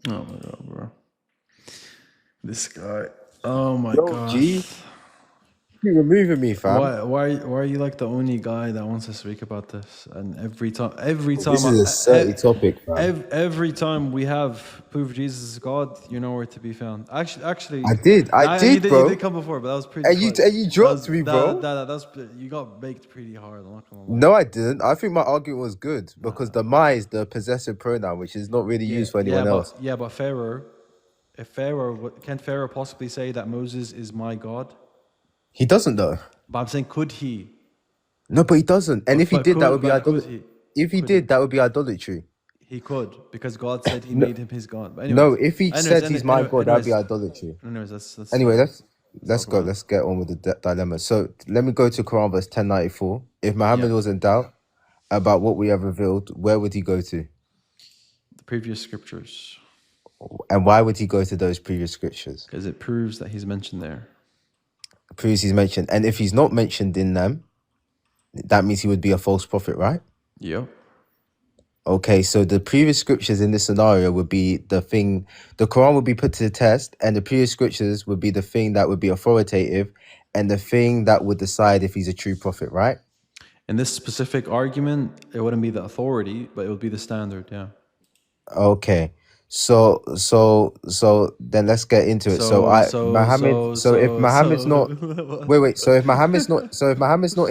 Oh my god, bro. This guy. Oh my Yo, G, gosh. you removing me, fam. Why are you like the only guy that wants to speak about this? And This is a dirty topic, fam. every time we have proof Jesus is God, you know where to be found. Actually, I did, you bro. did come before, but that was pretty funny. And you dropped me, bro. That was you got baked pretty hard. I'm not gonna lie. No, I didn't. I think my argument was good because the my is the possessive pronoun, which is not really used for anyone else. But Pharaoh, if Pharaoh can Pharaoh possibly say that Moses is my God? He doesn't though. But I'm saying, could he? No, but he doesn't. And if he did, that would be Could idolatry. he? If he Could he? did, that would be idolatry. He could, because God said He No, made him His God. But no. anyways, If he said he's my God, that would be idolatry. let's Anyway, let's talk go. about it. Let's get on with the dilemma. So let me go to Quran verse 1094. If Muhammad Yeah, was in doubt about what we have revealed, where would he go to? the previous scriptures, And why would he go to those previous scriptures? because it proves that He's mentioned there. Previously mentioned. And if he's not mentioned in them, that means he would be a false prophet, right? Yep. Okay, so the previous scriptures in this scenario would be the thing, the Quran would be put to the test, and the previous scriptures would be the thing that would be authoritative and the thing that would decide if he's a true prophet, right? In this specific argument, it wouldn't be the authority, but it would be the standard. Yeah. Okay. So then let's get into it. So if Muhammad's not wait, so if Muhammad's not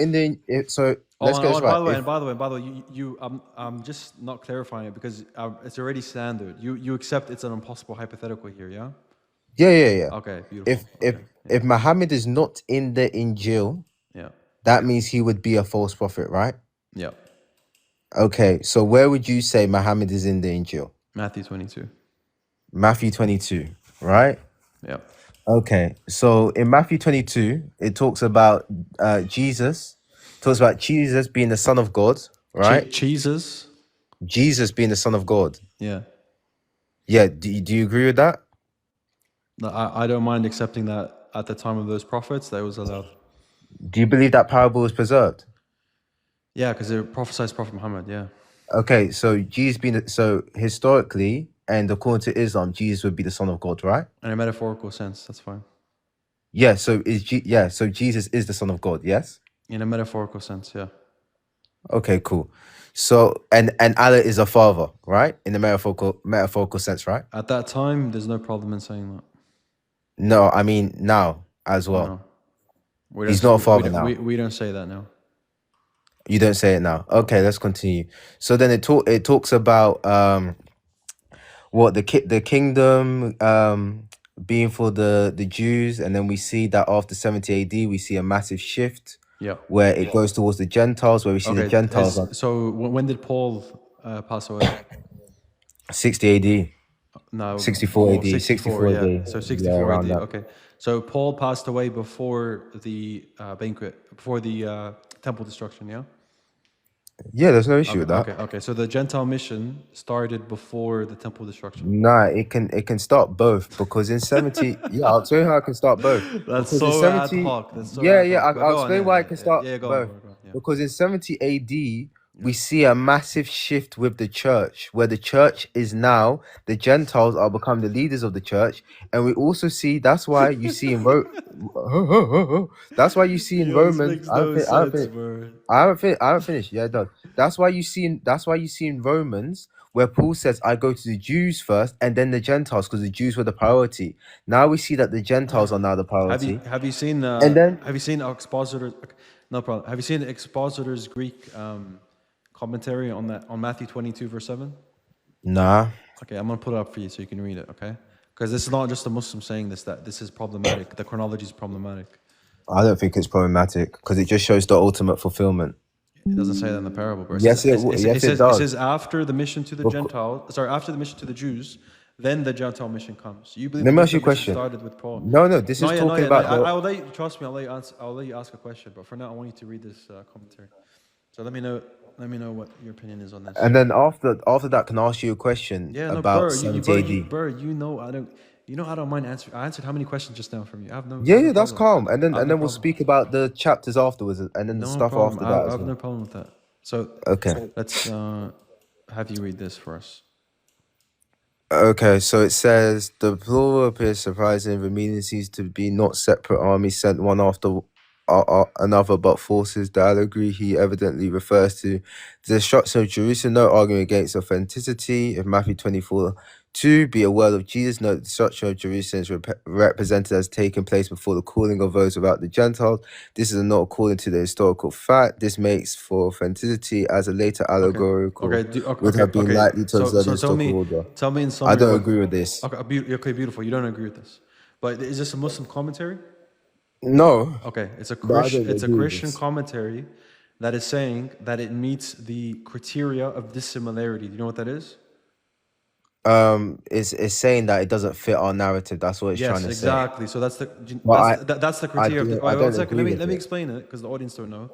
in the let's get this right. By the way, I'm just not clarifying it because it's already standard. You accept it's an impossible hypothetical here, yeah? Yeah. Okay, beautiful. If Muhammad is not in the Injil, Yeah, that means he would be a false prophet, right? yeah. Okay, so where would you say Muhammad is in the Injil? Matthew 22. Matthew 22, right? Yeah. Okay, so in Matthew 22, it talks about Jesus being the Son of God, right? Jesus. Jesus being the Son of God. Yeah. Yeah, do you agree with that? No, I don't mind accepting that at the time of those prophets, that was allowed. Do you believe that parable was preserved? Yeah, because it prophesies Prophet Muhammad, yeah. Okay, so so historically and according to Islam, Jesus would be the Son of God, right? In a metaphorical sense, that's fine. Yeah, so so Jesus is the Son of God, yes? In a metaphorical sense, yeah. Okay, cool. So and Allah is a father, right? In the metaphorical sense, right? At that time, there's no problem in saying that. No, I mean now as well. No. He's not a father now. We don't say that now. You don't say it now. Okay, let's continue. So then it talks about what the kingdom being for the Jews, and then we see that after 70 AD we see a massive shift. Yeah. Where it goes towards the Gentiles, where we see the Gentiles. So when did Paul pass away? 60 AD. No, 64 AD. 64 yeah. AD. So 64 yeah, AD. That. Okay. So Paul passed away before the banquet, before the temple destruction. Yeah. Yeah, there's no issue with that. Okay. So the Gentile mission started before the temple destruction. Nah, it can start both because in 70, yeah, I'll tell you how it can start both. That's because so in 70, ad hoc. That's so I'll explain why it can start go both. on, yeah. Because in 70 AD, we see a massive shift with the church, where the church is now, the Gentiles are becoming the leaders of the church. And we also see, that's why you see in that's why you see in Romans, I haven't finished. Yeah, it does. That's why you see in Romans where Paul says, I go to the Jews first and then the Gentiles, because the Jews were the priority. Now we see that the Gentiles are now the priority. Have you seen Expositor's? No problem. Have you seen Expositor's Greek commentary on Matthew 22 verse 7? Nah. Okay, I'm gonna put it up for you so you can read it. Okay, because this is not just a Muslim saying this. That this is problematic. The chronology is problematic. I don't think it's problematic because it just shows the ultimate fulfillment. It doesn't say that in the parable, bro. It does. It says after the mission to the after the mission to the Jews, then the Gentile mission comes. You believe? Let me ask you a question. Started with Paul. No. This is talking about. I'll let you trust me. I'll let you ask a question, but for now, I want you to read this commentary. So let me know what your opinion is on this. And then after that, can I ask you a question about 70 AD? Bro, you know I don't mind answering. I answered how many questions just now from you? I have no. Yeah, that's calm. And then we'll speak about the chapters afterwards, and then the stuff after that. I have no problem with that. So okay, let's have you read this for us. Okay, so it says the plural appears surprising. The meaning seems to be not separate armies sent one after another, but forces. The allegory he evidently refers to the destruction of Jerusalem. No arguing against authenticity. If Matthew 24:2 be a word of Jesus, note the destruction of Jerusalem is represented as taking place before the calling of those without the Gentiles. This is not according to the historical fact. This makes for authenticity as a later Okay. allegorical Okay. would have been Okay. likely to observe the So historical order. tell me in I summary don't what. agree with this. Okay. Okay. Beautiful. You don't agree with this, but is this a Muslim commentary? No, Okay. but I don't It's a agree with Christian this. commentary that is saying that it meets the criteria of dissimilarity. Do you know what that is? It's saying that it doesn't fit our narrative. That's what it's trying Yes, to say. exactly. So But that's the I criteria of do, I wait, one don't second. agree with Let me it. explain it because the audience don't know.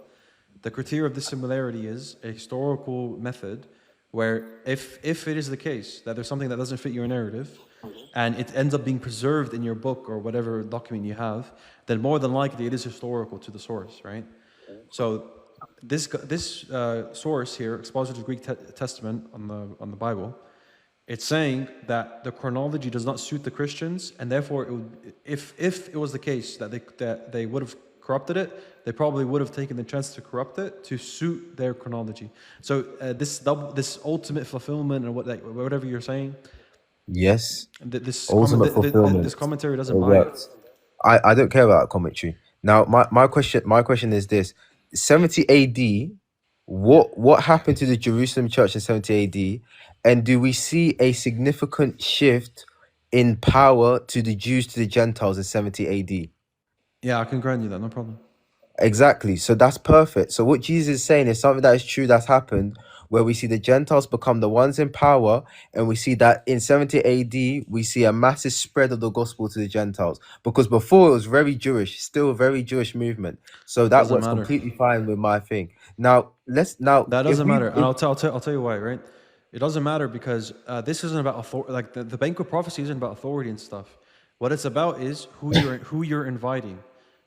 The criteria of dissimilarity is a historical method where if it is the case that there's something that doesn't fit your narrative and it ends up being preserved in your book or whatever document you have, then more than likely it is historical to the source, right? So this source here, Expositor's Greek Testament on the Bible, it's saying that the chronology does not suit the Christians, and therefore, it would, if it was the case that they would have corrupted it, they probably would have taken the chance to corrupt it to suit their chronology. So this ultimate fulfillment or whatever you're saying, Yes, this ultimate this fulfillment. commentary It doesn't buy it. works. I don't care about commentary. Now, my question is this: 70 AD. Yeah. What happened to the Jerusalem church in 70 AD? And do we see a significant shift in power to the Jews to the Gentiles in 70 AD? Yeah, I can grant you that, no problem. Exactly. So that's perfect. So what Jesus is saying is something that is true that's happened, where we see the Gentiles become the ones in power, and we see that in 70 AD, we see a massive spread of the gospel to the Gentiles. Because before it was very Jewish, still a very Jewish movement. So that Doesn't works matter. completely fine with my thing. Now That if doesn't we matter, and I'll tell you why. Right? It doesn't matter because this isn't about authority. Like the banquet prophecy isn't about authority and stuff. What it's about is who you're inviting.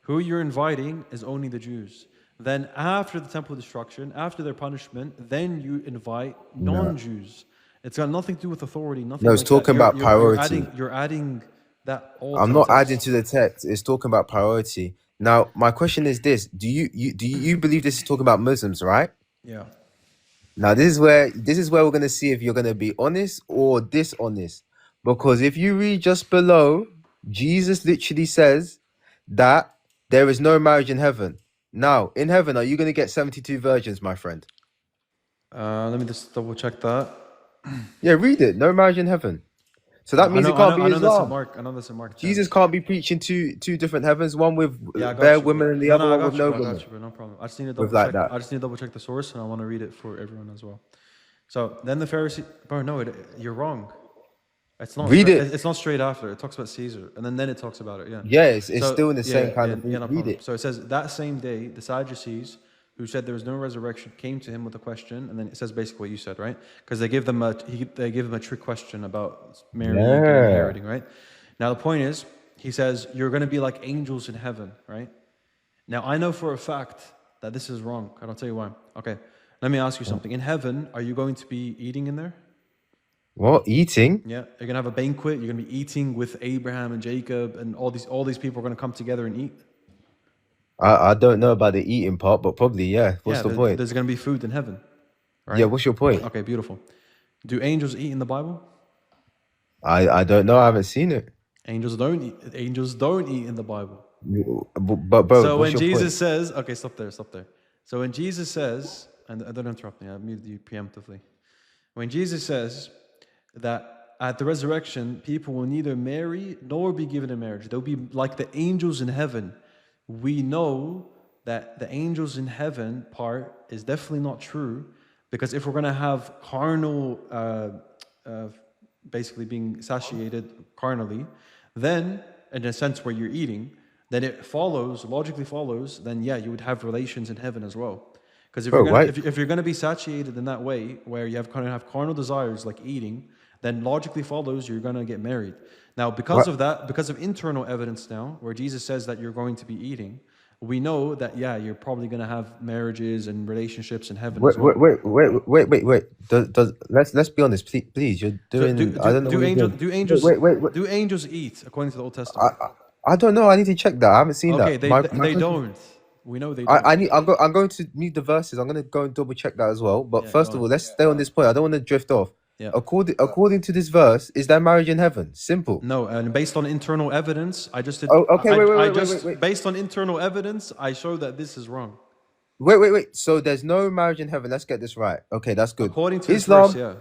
Who you're inviting is only the Jews. Then after the temple destruction, after their punishment, then you invite no, non-Jews. It's got nothing to do with authority, nothing no, it's like that. talking about priority. You're adding that all I'm to the not adding text. to the text. It's talking about priority. Now, my question is this: do you believe this is talking about Muslims, right? Yeah. Now, this is where we're gonna see if you're gonna be honest or dishonest. Because if you read just below, Jesus literally says that there is no marriage in heaven. Now, in heaven, are you gonna get 72 virgins, my friend? Let me just double check that. Yeah, read it. No marriage in heaven. So that means it can't be I know that's in Islam. Mark. I know that's in Mark 10. Jesus can't be preaching two different heavens, one with Yeah, I bare got you, bro. women and the No, other no, I one with got you, no bro. I got women. you, bro. No problem. I just need to With double like check. that. I just need to double check the source, and I want to read it for everyone as well. So then the Pharisee, bro, no, you're wrong. Read it. It's not straight after. It talks about Caesar, and then it talks about it. Yeah. Yeah, it's So still in the same kind of yeah, thing. no Read problem. it. So it says that same day, the Sadducees, who said there was no resurrection, came to him with a question, and then it says basically what you said, right? Because they give them they give him a trick question about Mary getting Yeah. inheriting, right? Now the point is, he says you're going to be like angels in heaven, right? Now I know for a fact that this is wrong, and I'll tell you why. Okay, let me ask you something. In heaven, are you going to be eating in there? What? Eating? Yeah, you're gonna have a banquet. You're gonna be eating with Abraham and Jacob, and all these people are gonna come together and eat. I don't know about the eating part, but probably, yeah. What's Yeah, the point? there's gonna be food in heaven, Yeah, right? what's your point? Okay, beautiful. Do angels eat in the Bible? I don't know. I haven't seen it. Angels don't eat. Angels don't eat in the Bible. But bro, So what's when your point? Jesus says, okay, stop there, stop there. So when Jesus says, and don't interrupt me, I muted you preemptively. When Jesus says that at the resurrection, people will neither marry nor be given in marriage. They'll be like the angels in heaven. We know that the angels in heaven part is definitely not true, because if we're going to have carnal, basically being satiated carnally, then in a sense where you're eating, then it follows, logically follows, then yeah, you would have relations in heaven as well. Because Bro, why? if you're gonna be satiated in that way, where you have kind of have carnal desires like eating, then logically follows you're gonna get married. Now, because What? of that, because of internal evidence now, where Jesus says that you're going to be eating, we know that, yeah, you're probably going to have marriages and relationships in heaven Wait, as wait, well. wait, wait, wait, wait, wait. Let's be honest, please. You're So doing. I don't know what you're doing. Wait. do angels eat according to the Old I, Testament? I I don't know. I need to check that. I haven't seen Okay, that. My they question. don't. We know they don't. I'm going to need the verses. I'm going to go and double check that as well. But Yeah, go first of on. all, let's stay on this point. I don't want to drift off. Yeah. According to this verse, is there marriage in heaven? Simple. No, and based on internal evidence, I just did. Oh, okay. I Wait, just based on internal evidence, I show that this is wrong. wait. So there's no marriage in heaven. Let's get this right. Okay, that's good. According to this verse, yeah.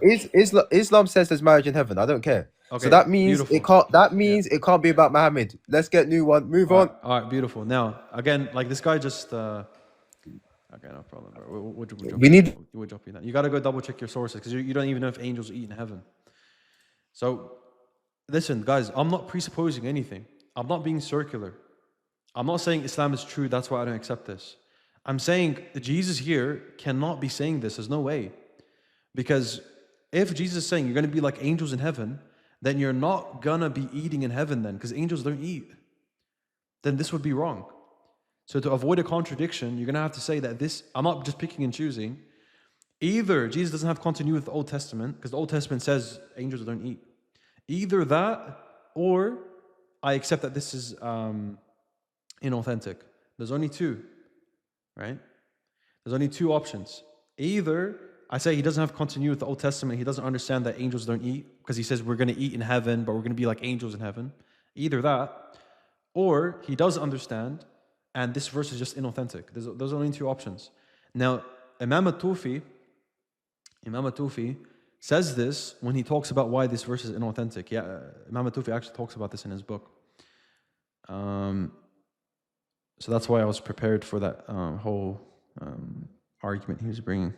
Islam says there's marriage in heaven. I don't care. Okay, So that means beautiful. it can't. That means it can't be about Muhammad. Let's get new one. Move on. All right, beautiful. Now, again, like this guy just. Okay, no problem, bro. We'll drop you that. You got to go double check your sources because you don't even know if angels eat in heaven. So, listen, guys, I'm not presupposing anything. I'm not being circular. I'm not saying Islam is true, that's why I don't accept this. I'm saying Jesus here cannot be saying this. There's no way. Because if Jesus is saying you're going to be like angels in heaven, then you're not going to be eating in heaven then, because angels don't eat. Then this would be wrong. So to avoid a contradiction, you're going to have to say that this, I'm not just picking and choosing. Either Jesus doesn't have continuity with the Old Testament, because the Old Testament says angels don't eat. Either that, or I accept that this is inauthentic. There's only two, right? There's only two options. Either I say he doesn't have continuity with the Old Testament, he doesn't understand that angels don't eat, because he says we're going to eat in heaven, but we're going to be like angels in heaven. Either that, or he does understand, and this verse is just inauthentic. Those are only two options. Now, Imam al-Tufi says this when he talks about why this verse is inauthentic. Yeah, Imam al-Tufi actually talks about this in his book. So that's why I was prepared for that whole argument he was bringing.